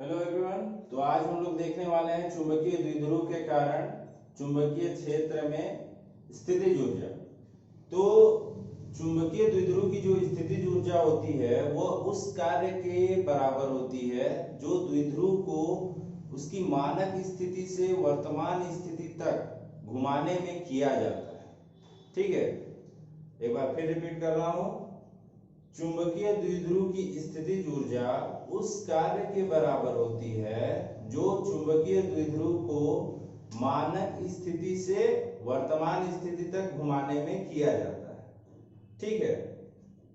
Hello everyone. तो आज हम लोग देखने वाले हैं चुंबकीय द्विध्रुव के कारण चुंबकीय क्षेत्र में स्थितिज ऊर्जा। तो चुंबकीय द्विध्रुव की जो स्थितिज ऊर्जा होती है वह उस कार्य के बराबर होती है जो द्विध्रुव को उसकी मानक स्थिति से वर्तमान स्थिति तक घुमाने में किया जाता है। ठीक है, एक बार फिर रिपीट कर रहा हूं। चुंबकीय द्विध्रुव की स्थितिज ऊर्जा उस कार्य के बराबर होती है जो चुंबकीय द्विध्रुव को मानक स्थिति से वर्तमान स्थिति तक घुमाने में किया जाता है। ठीक है,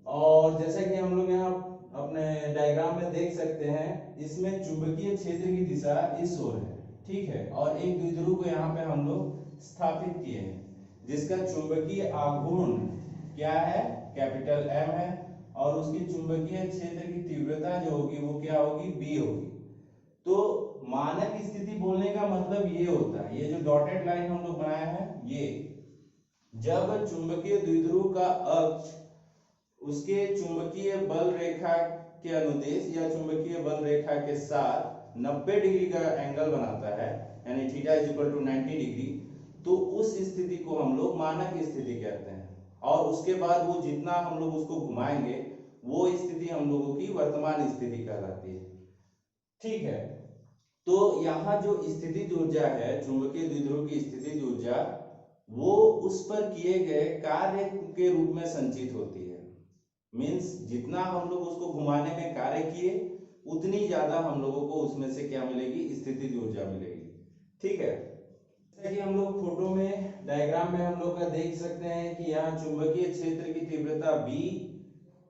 और जैसा कि हम लोग यहाँ अपने डायग्राम में देख सकते हैं, इसमें चुंबकीय क्षेत्र की दिशा इस ओर है। ठीक है, और एक द्विध्रुव को यहाँ पे हम लोग स्थापित किए हैं जिसका चुंबकीय आघूर्ण क्या है, कैपिटल एम है, और उसकी चुंबकीय क्षेत्र की तीव्रता जो होगी वो क्या होगी, बी होगी। तो मानक स्थिति बोलने का मतलब ये होता है, ये जो डॉटेड लाइन हम लोग बनाए हैं, ये जब चुंबकीय द्विध्रुव का अक्ष उसके चुंबकीय बल रेखा के अनुदेश या चुंबकीय बल रेखा के साथ 90 डिग्री का एंगल बनाता है, यानी theta is equal to 90 degree, तो उस स्थिति को हम लोग मानक स्थिति कहते हैं। और उसके बाद वो जितना हम लोग उसको घुमाएंगे वो स्थिति हम लोगों की वर्तमान स्थिति कहलाती है। ठीक है, तो यहाँ जो स्थितिज ऊर्जा है, चुंबकीय द्विध्रुव की स्थितिज ऊर्जा, वो उस पर किए गए कार्य के रूप में संचित होती है। मीन्स जितना हम लोग उसको घुमाने में कार्य किए उतनी ज्यादा हम लोगों को उसमें से क्या मिलेगी, स्थितिज ऊर्जा मिलेगी। ठीक है, जैसा कि हम लोग फोटो में डायग्राम में हम लोग का देख सकते हैं कि यहाँ चुंबकीय क्षेत्र की तीव्रता बी,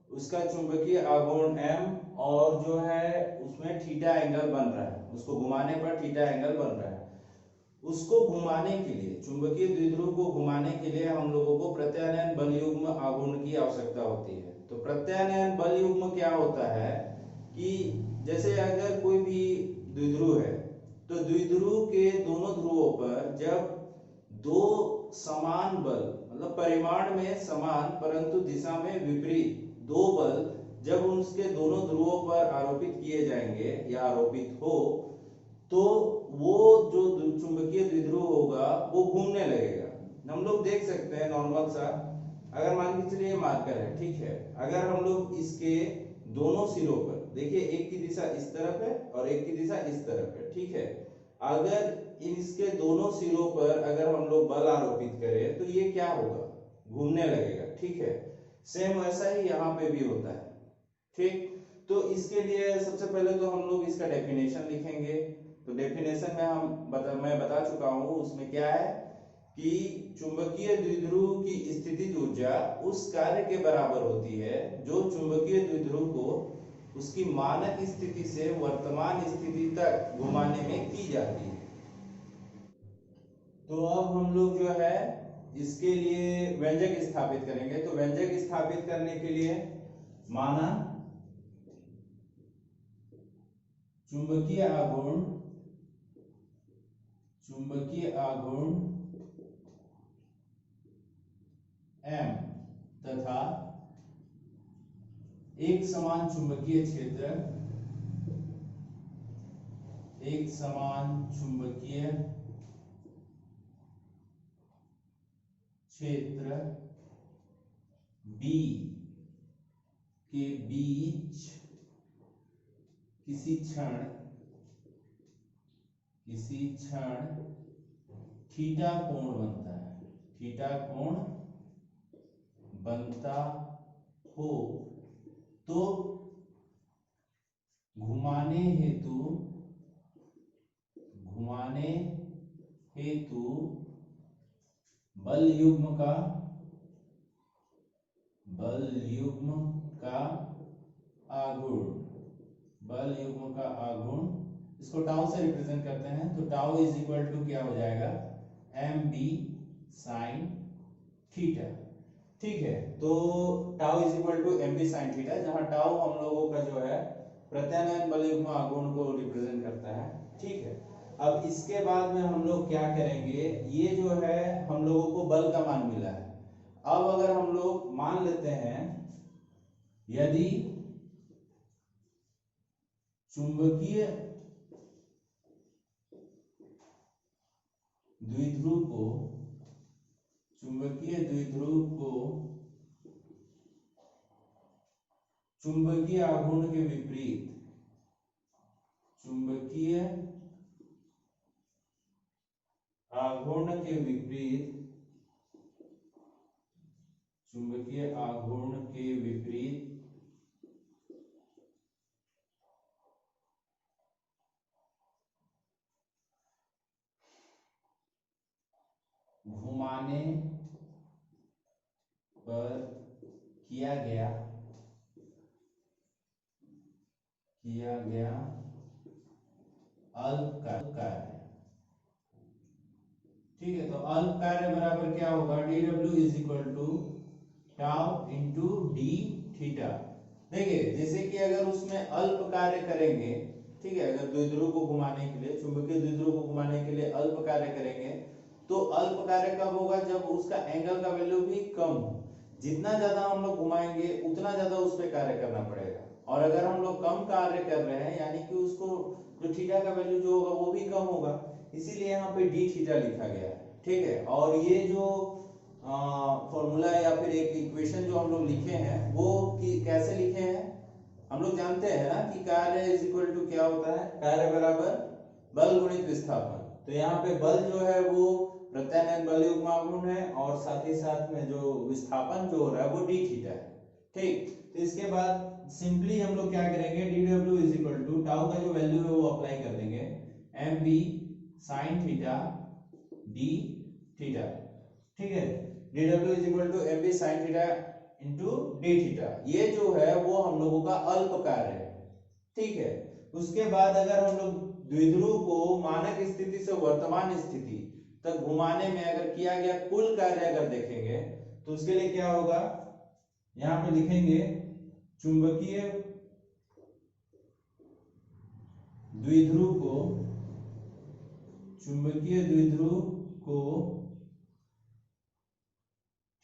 उसका चुंबकीय आघूर्ण एम, और जो है उसमें थीटा एंगल बन रहा है, उसको घुमाने पर थीटा एंगल बन रहा है। उसको घुमाने के लिए, चुंबकीय द्विध्रुव को घुमाने के लिए हम लोगों को प्रत्यानयन बल युग्म आघूर्ण की आवश्यकता होती है। तो प्रत्यानयन बल युग्म क्या होता है कि जैसे अगर कोई भी द्विध्रुव है तो द्विध्रुव के दोनों ध्रुवों पर जब दो समान बल, मतलब परिमाण में समान परंतु दिशा में विपरीत दो बल जब उसके दोनों ध्रुवों पर आरोपित किए जाएंगे या आरोपित हो, तो वो जो चुंबकीय द्विध्रुव होगा वो घूमने लगेगा। हम लोग देख सकते हैं नॉर्मल सा, अगर मान के चलिए मार्कर है, ठीक है, अगर हम लोग इसके दोनों सिरों पर देखिए, एक की दिशा इस तरफ है और एक की दिशा इस तरफ है। ठीक है, अगर इसके दोनों सिरों पर अगर हम लोग बल आरोपित करें तो ये क्या होगा, घूमने लगेगा। ठीक है, सेम वैसा ही यहाँ पे भी होता है। ठीक, तो इसके लिए सबसे पहले तो हम लोग इसका डेफिनेशन लिखेंगे। तो डेफिनेशन में मैं बता चुका हूं, उसमें क्या है कि चुंबकीय द्विध्रुव की स्थितिज ऊर्जा उस कार्य के बराबर होती है जो चुंबकीय द्विध्रुव को उसकी मानक स्थिति से वर्तमान स्थिति तक घुमाने में की जाती है। तो अब हम लोग जो है इसके लिए व्यंजक स्थापित करेंगे। तो व्यंजक स्थापित करने के लिए माना चुंबकीय आघूर्ण M तथा एक समान चुंबकीय क्षेत्र B के बीच किसी क्षण थीटा कोण बनता है, थीटा कोण बनता हो तो घुमाने हेतु बल युग्म का आघूर्ण, इसको टाउ से रिप्रेजेंट करते हैं। तो टाउ इज इक्वल टू क्या हो जाएगा, एम बी साइन थीटा। ठीक है, तो tau is equal to M B sine theta, जहां टाउ हम लोगों का जो है प्रत्यानयन बल युग्म आघूर्ण को रिप्रेजेंट करता है। ठीक है, अब इसके बाद में हम लोग क्या करेंगे, ये जो है हम लोगों को बल का मान मिला है। अब अगर हम लोग मान लेते हैं यदि चुंबकीय द्विध्रुव को चुंबकीय द्विध्रुव को चुंबकीय आघूर्ण के विपरीत चुंबकीय आघूर्ण के विपरीत चुंबकीय आघूर्ण के विपरीत घुमाने पर किया गया अल्प कार्य। ठीक है, तो अल्प कार्य बराबर क्या होगा, dw is equal to tau into D theta. देखिए जैसे कि अगर उसमें अल्प कार्य करेंगे, ठीक है, अगर द्विध्रुव को घुमाने के लिए, चुंबकीय द्विध्रुव को घुमाने के लिए अल्प कार्य करेंगे, तो अल्प कार्य कब होगा, जब उसका एंगल का वैल्यू भी कम हो। जितना ज्यादा हम लोग घुमाएंगे उतना ज्यादा उस पर कार्य करना पड़ेगा, और अगर हम लोग कम कार्य कर रहे हैं यानी कि उसको जो थीटा का वैल्यू जो होगा वो भी कम होगा, इसीलिए यहाँ पे डी थीटा लिखा गया है। ठीक है, और ये जो फॉर्मूला या फिर एक इक्वेशन जो हम लोग लिखे हैं वो कैसे लिखे हैं, हम लोग जानते हैं ना कि कार्य इज इक्वल टू क्या होता है, कार्य बराबर बल गुणित विस्थापन। तो यहाँ पे बल जो है वो प्रत्यानयन बल युग्म आघूर्ण है, और साथ ही साथ में जो विस्थापन जो हो रहा है वो डी थीटा है। ठीक, तो इसके बाद सिंपली हम लोग क्या करेंगे, dw is equal to tau का जो वैल्यू है वो अप्लाई कर देंगे, mv sin theta D theta. ठीक है, dw is equal to mv sin theta into D theta. ये जो है वो हम लोगों का अल्प कार्य है। ठीक है, उसके बाद अगर हम लोग द्विध्रुव को मानक स्थिति से वर्तमान स्थिति तक घुमाने में अगर किया गया कुल कार्य अगर देखेंगे, तो उसके लिए क्या होगा, यहां पे लिखेंगे चुंबकीय द्विध्रुव को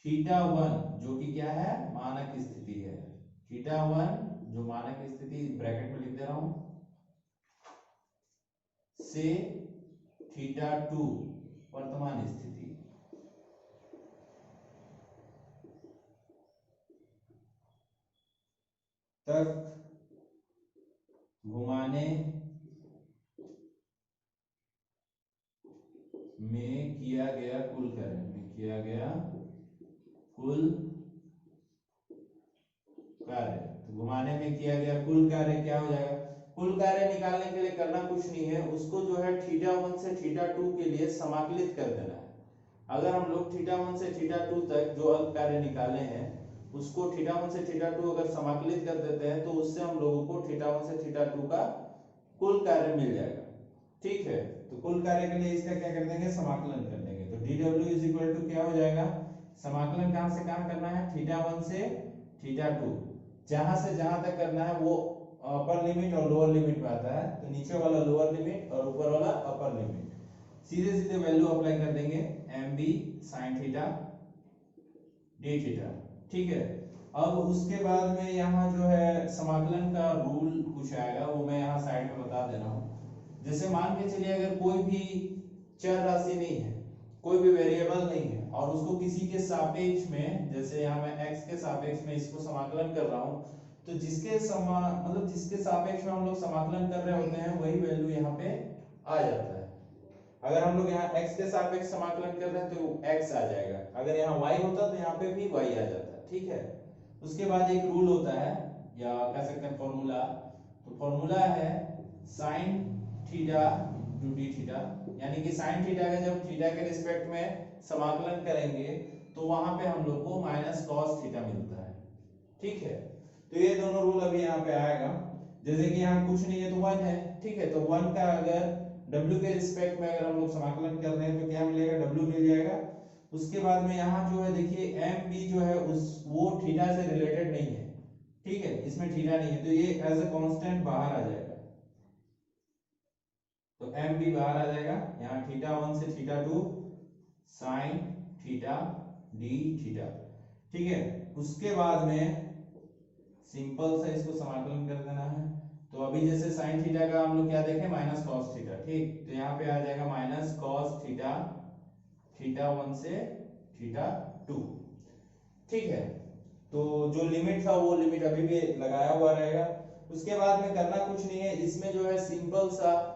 थीटा 1 जो कि क्या है, मानक स्थिति है, थीटा 1 जो मानक स्थिति ब्रैकेट में लिख दे रहा हूं, से थीटा 2 वर्तमान स्थिति तक घुमाने में किया गया कुल कार्य। तो घुमाने में किया गया कुल कार्य क्या हो जाएगा, कुल कार्य निकालने के लिए करना कुछ नहीं है, उसको जो है थीटा 1 से थीटा 2 के लिए समाकलित कर देना है। अगर हम लोग थीटा 1 से थीटा 2 तक जो अल्प कार्य निकाले हैं उसको थीटा 1 से थीटा 2 अगर समाकलित कर देते हैं, तो उससे हम लोगों को थीटा 1 से थीटा 2 का कुल कार्य मिल जाएगा। ठीक है, तो कुल कार्य के लिए इसका क्या कर देंगे, समाकलन कर देंगे। तो dw इज इक्वल टू क्या हो जाएगा, समाकलन कहां से कहां करना है, थीटा 1 से थीटा 2, जहां से जहां तक करना है वो अपर लिमिट और लोअर लिमिट में आता है, तो नीचे वाला लोअर लिमिट और ऊपर वाला अपर लिमिट, सीधे सीधे वैल्यू अप्लाई कर देंगे, mb sin theta d theta. ठीक है, अब उसके बाद में यहाँ जो है समाकलन का रूल कुछ आएगा, वो मैं यहाँ साइड में बता दे रहा हूँ। जैसे मान के चलिए अगर कोई भी चर राशि नहीं है, कोई भी वेरिएबल नहीं है, और उसको किसी के सापेक्ष में, जैसे यहाँ मैं x के सापेक्ष में इसको समाकलन कर रहा हूँ, तो जिसके सापेक्ष में हम लोग समाकलन कर रहे होते हैं वही वैल्यू यहाँ पे आ जाता है। अगर हम लोग यहाँ x के सापेक्ष समाकलन कर रहे हैं तो x आ जाएगा, अगर यहाँ y होता तो यहाँ पे भी y आ जाता। ठीक है, उसके बाद एक रूल होता है या कह सकते हैं फॉर्मूला, तो फॉर्मूला है sin theta two D theta, यानी कि sin थीटा का जब थीटा के रिस्पेक्ट में समाकलन करेंगे तो वहां पे हम लोग को माइनस cos थीटा मिलता है। ठीक है, तो ये दोनों रूल अभी यहाँ पे आएगा। जैसे कि यहाँ कुछ नहीं है तो 1 है, ठीक है, तो 1 का अगर w के रिस्पेक्ट में अगर हम लोग समाकलन कर रहे हैं तो क्या मिलेगा, w मिल जाएगा। उसके बाद में यहाँ जो है देखिए mb जो है वो थीटा से रिलेटेड नहीं है, ठीक है, इसमें थीटा नहीं है, तो ये एज अ कांस्टेंट बाहर आ जाएगा, तो mb बाहर आ जाएगा। यहाँ थीटा 1 से theta 2 sin theta d theta. ठीक है, उसके बाद में सिंपल सा इसको समाकलन कर देना है। तो अभी जैसे sin थीटा का हम लोग क्या देखें, माइनस cos थीटा, ठीक, तो यहाँ पे आ जाएगा माइनस cos थीटा θ1 से θ2। ठीक है, तो जो लिमिट था वो लिमिट अभी भी लगाया हुआ रहेगा। उसके बाद में करना कुछ नहीं है, इसमें जो है सिंपल सा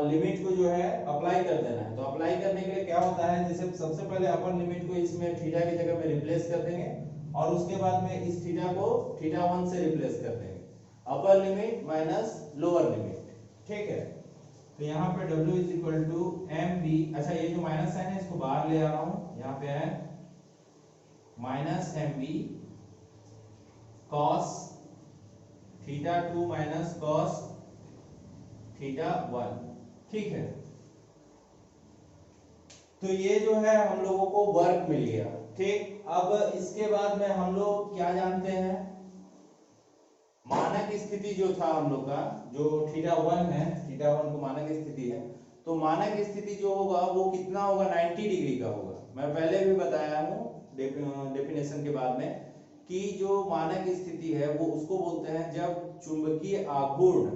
लिमिट को जो है अप्लाई कर देना है। तो अप्लाई करने के लिए क्या होता है, जैसे सबसे पहले अपर लिमिट को इसमें थीटा की जगह में रिप्लेस कर देंगे और उसके बाद में इस थीटा को θ1 से रिप्लेस कर देंगे, upper limit minus lower limit. ठीक है, तो यहाँ पे W is equal to mb, अच्छा ये जो माइनस साइन है इसको बाहर ले आ रहा हूँ, यहाँ पे है minus mb cos θ2 minus cos θ1। ठीक है, तो ये जो है हम लोगों को वर्क मिल गया। ठीक, अब इसके बाद में हम लोग क्या जानते हैं, मानक स्थिति जो था हम लोग का, जो θ1 है, θ1 को मानक स्थिति है, तो मानक स्थिति जो होगा वो कितना होगा, 90 डिग्री का होगा। मैं पहले भी बताया हूँ डेफिनेशन के बाद में कि जो मानक स्थिति है वो उसको बोलते हैं जब चुंबकीय आघूर्ण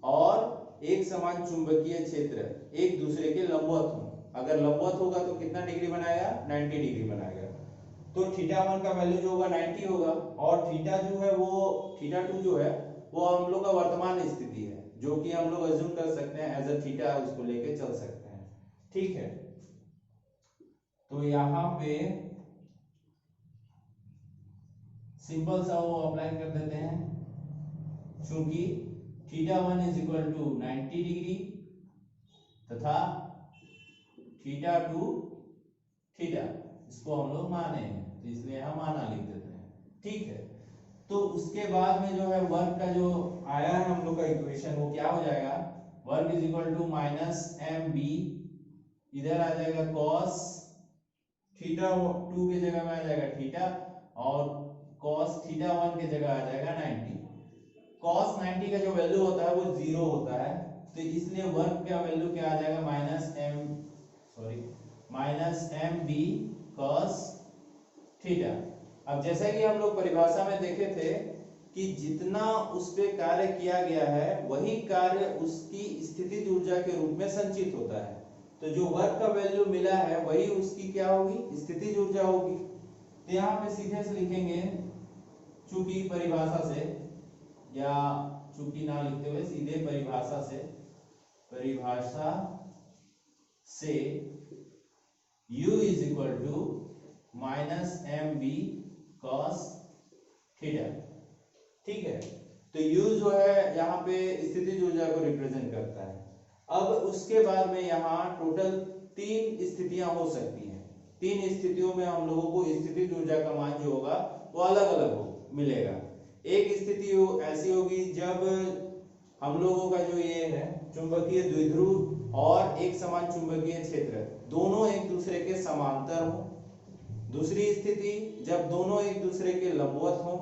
और एक समान चुंबकीय क्षेत्र एक दूसरे के लंबवत हो। अगर लंबवत होगा तो कितना डिग्री बनाएगा, 90 डिग्री बनाएगा। तो θ1 का वैल्यू जो होगा 90 होगा, और थीटा जो है वो θ2 जो है वो हम लोग का वर्तमान स्थिति है, जो कि हम लोग अज्यूम कर सकते हैं एज अ थीटा, उसको लेके चल सकते हैं। ठीक है, तो यहाँ पे सिंपल सा वो अप्लाई कर देते हैं, क्योंकि θ1 इज इक्वल टू 90 डिग्री तथा θ2 थीटा, इसको हम लोग माने हैं तो इसलिए हम माना लिख देते हैं। ठीक है, तो उसके बाद में जो है वर्क का जो आया है हम लोग का इक्वेशन, वो क्या हो जाएगा, work is equal to minus mb, इधर आ जाएगा cos θ2 की जगह में आ जाएगा थीटा, और cos θ1 की जगह आ जाएगा 90। cos 90 का जो वैल्यू होता है वो 0 होता है, तो इसलिए वर्क का वैल्यू क्या आ जाएगा, माइनस mb cos थीटा। अब जैसा कि हम लोग परिभाषा में देखे थे कि जितना उस पे कार्य किया गया है वही कार्य उसकी स्थितिज ऊर्जा के रूप में संचित होता है, तो जो वर्क का वैल्यू मिला है वही उसकी क्या होगी, स्थितिज ऊर्जा होगी। तो यहाँ पे सीधे से लिखेंगे, चूंकि परिभाषा से, या चूंकि ना लिखते हुए सीधे परिभाषा से U is equal to minus mb cos theta. ठीक है, तो U जो है यहाँ पे स्थितिज ऊर्जा को रिप्रेजेंट करता है। अब उसके बाद में यहाँ टोटल 3 स्थितियां हो सकती हैं। 3 स्थितियों में हम लोगों को स्थितिज ऊर्जा का मान जो होगा वो अलग अलग मिलेगा। एक स्थिति ऐसी होगी जब हम लोगों का जो ये है चुंबकीय द्विध्रुव और एक समान चुंबकीय क्षेत्र दोनों एक दूसरे के समांतर हो। दूसरी स्थिति जब दोनों एक दूसरे के लंबवत हो।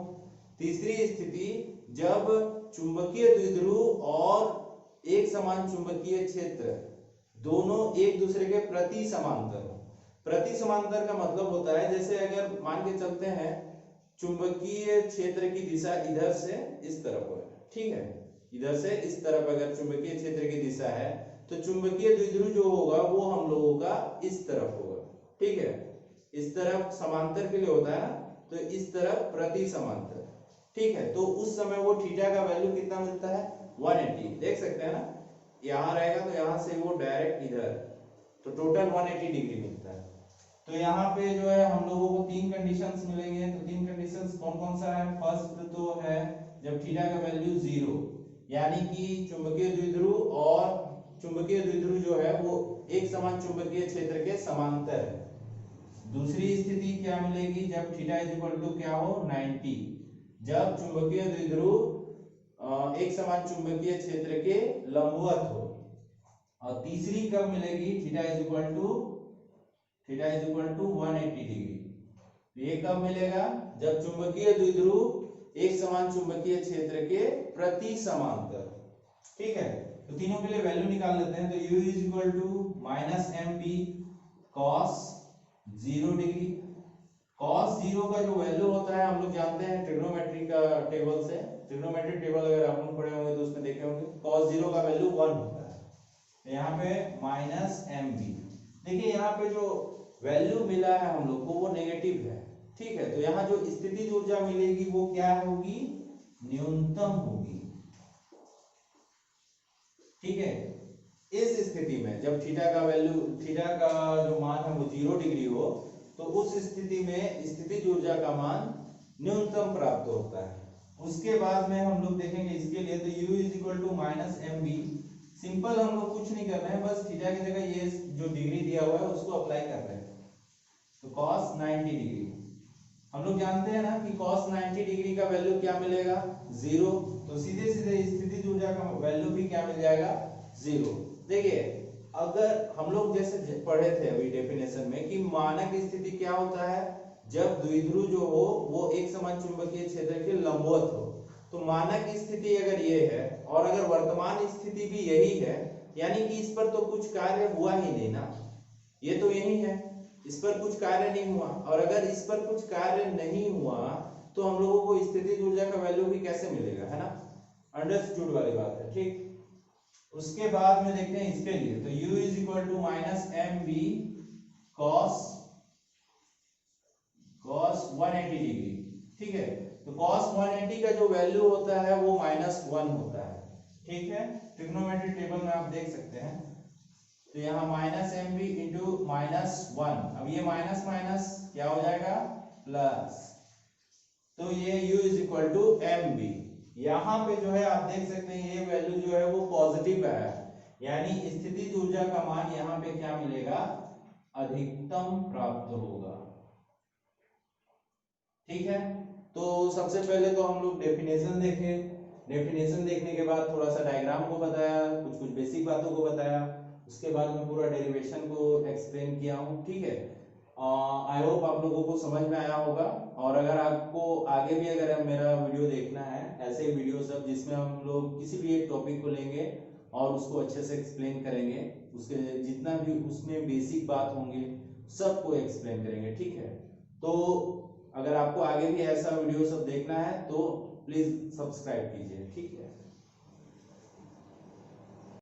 तीसरी स्थिति जब चुंबकीय द्विध्रुव और एक समान चुंबकीय क्षेत्र दोनों एक दूसरे के प्रति समांतर हो। प्रति समांतर का मतलब होता है, जैसे अगर मान के चलते हैं चुंबकीय क्षेत्र की दिशा इधर से इस तरफ हो, ठीक है, इधर से इस तरफ अगर चुंबकीय क्षेत्र की दिशा है तो चुंबकीय द्विध्रुव जो होगा वो हम लोगों का इस तरफ होगा। ठीक है, इस तरफ समांतर के लिए होता है ना, तो इस तरफ प्रति समांतर। ठीक है, तो उस समय वो थीटा का वैल्यू कितना मिलता है, 180। देख सकते हैं ना, यहाँ रहेगा तो यहाँ से वो डायरेक्ट इधर, तो टोटल 180 डिग्री मिलता है। तो यहाँ पे जो है हम लोगों को 3 कंडीशंस मिलेंगे। तो 3 कंडीशंस कौन कौन सा है, फर्स्ट तो है जब थीटा का वैल्यू 0, यानी कि चुंबकीय द्विध्रुव और चुंबकीय द्विध्रुव जो है वो एक समान चुंबकीय क्षेत्र के समांतर है। दूसरी स्थिति क्या मिलेगी, जब थीटा इज इक्वल टू क्या हो, 90, जब चुंबकीय द्विध्रुव एक समान चुंबकीय क्षेत्र के लंबवत हो। और तीसरी कब मिलेगी, theta is equal to 180 degree. ये कब मिलेगा, जब चुंबकीय द्विध्रुव एक समान चुंबकीय क्षेत्र के प्रति समांतर। ठीक है, तो तीनों के लिए वैल्यू निकाल लेते हैं। तो U is equal to minus mb cos 0 degree. cos 0 का जो वैल्यू होता है हम लोग जानते हैं ट्रिग्नोमेट्री का टेबल से। ट्रिग्नोमेट्री टेबल अगर आप लोग पढ़े होंगे तो उसमें देखे होंगे cos 0 का वैल्यू 1 होता है। तो यहाँ पे माइनस mb, देखिए यहाँ पे जो वैल्यू मिला है हम लोग को वो नेगेटिव है, ठीक है। तो यहाँ जो स्थितिज ऊर्जा मिलेगी वो क्या होगी, न्यूनतम होगी, ठीक है। इस स्थिति में जब थीटा का वैल्यू, थीटा का जो मान है वो 0 डिग्री हो, तो उस स्थिति में स्थितिज ऊर्जा का मान न्यूनतम प्राप्त होता है। उसके बाद में हम लोग देखेंगे इसके लिए, तो u is equal to minus M B. Simple हम लोग कुछ नहीं कर रहे हैं, बस थीटा की जगह ये जो डिग्री दिया हुआ है उसको अप्लाई कर रहे हैं। तो cos 90 डिग्री, हम लोग जानते हैं ना कि cos 90 डिग्री का वैल्यू क्या मिलेगा, 0। तो सीधे सीधे स्थितिज ऊर्जा का वैल्यू भी क्या मिल जाएगा, 0। देखिए अगर हम लोग जैसे पढ़े थे अभी डेफिनेशन में कि मानक स्थिति क्या होता है, जब द्विध्रुव जो हो वो एक समान चुंबकीय क्षेत्र के लंबवत हो। तो मानक स्थिति अगर ये है और अगर वर्तमान स्थिति भी यही है, यानी कि इस पर तो कुछ कार्य हुआ ही नहीं ना, ये तो यही है, इस पर कुछ कार्य नहीं हुआ। और अगर इस पर कुछ कार्य नहीं हुआ तो हम लोगों को स्थितिज ऊर्जा का वैल्यू भी कैसे मिलेगा, है ना, अंडरस्टूड वाली बात है, ठीक। उसके बाद में देखते हैं इसके लिए, तो u is equal to minus M B cos 180 degree, ठीक है। तो cos 180 का जो वैल्यू होता है वो -1 होता है, ठीक है। ट्रिग्नोमेट्री टेबल में आप देख सकते हैं। तो यहाँ माइनस एम बी इंटू -1, अब ये माइनस माइनस क्या हो जाएगा, प्लस। तो ये u is equal to M B. यहाँ पे जो है आप देख सकते हैं ये वैल्यू जो है वो पॉजिटिव है, यानी स्थितिज ऊर्जा का मान यहाँ पे क्या मिलेगा, अधिकतम प्राप्त होगा, ठीक है। तो सबसे पहले तो हम लोग डेफिनेशन देखें, डेफिनेशन देखने के बाद थोड़ा सा डायग्राम को बताया, कुछ कुछ बेसिक बातों को बताया, उसके बाद में पूरा डेरिवेशन को एक्सप्लेन किया हूँ, ठीक है। आई होप आप लोगों को समझ में आया होगा। और अगर आपको आगे भी अगर मेरा वीडियो देखना है, ऐसे वीडियो सब जिसमें हम लोग किसी भी एक टॉपिक को लेंगे और उसको अच्छे से एक्सप्लेन करेंगे, उसके जितना भी उसमें बेसिक बात होंगे सबको एक्सप्लेन करेंगे, ठीक है। तो अगर आपको आगे भी ऐसा वीडियो सब देखना है तो प्लीज सब्सक्राइब कीजिए, ठीक है।